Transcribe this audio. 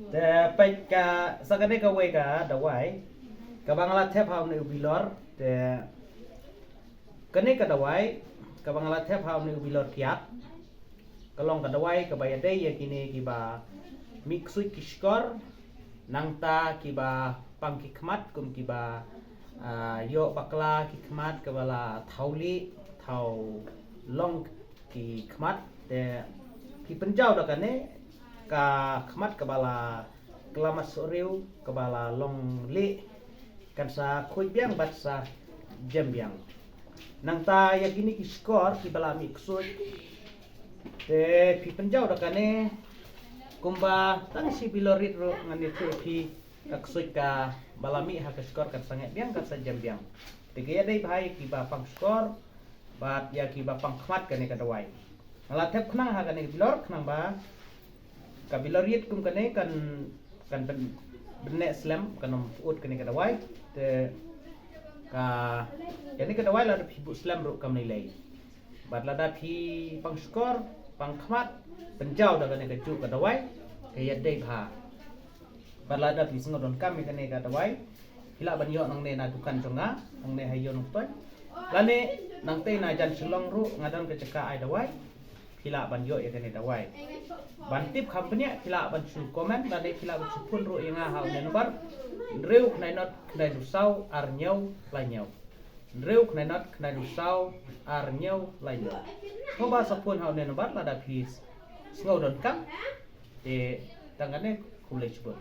te pai ka sakane ka we ka dawai ka bangla thep haw ne bilor te kane ka dawai ka bangla thep haw ne bilor kiat kalong ka dawai ka bayade ya kini kiba miksui kishkor nangta kiba pangkikmat kum kiba yo bakla kikmat kabala thauli thau long ki khmat te ki penjau da kane ka khmat kabala kelamat soreu kabala long le kan sa khoi biang bat sa jam biang nang ta ya gini ki skor ki bala mi ksoi te pi penjau da kane kumba tang si bilorit ro ngani te pi ksoi ka bala mi ha ka skor kan sangat biang kan sa jam biang te ya dei bhai ki ba pang skor bat ya ki ba pang khmat kane ka dawai ngala thep khnang ha kane bilor khnang ba ka bilorit kum kane kan benne slam kan ut kane ka dawai te ka yani ka dawai la phi bu slam ro kam nei lei bat la da phi pang skor pang khmat penjau da kane ka chu ka dawai ka ya dei bha bat la da phi singodon kam kane ka dawai hila ban yo nang ne na dukan jonga nang ne hayo nong toy lane nang te na jan silong ru ngadon ke ceka ai dawai hila ban yo ya kane dawai ban tip company hila ban su comment lane hila ban su pun ru inga hal ne nomor reu knai not knai du sau ar nyau la nyau reu knai not knai du sau ar nyau la nyau ko ba sa pun hal ne nomor la da pis sngodon kam e tangane kulai chubut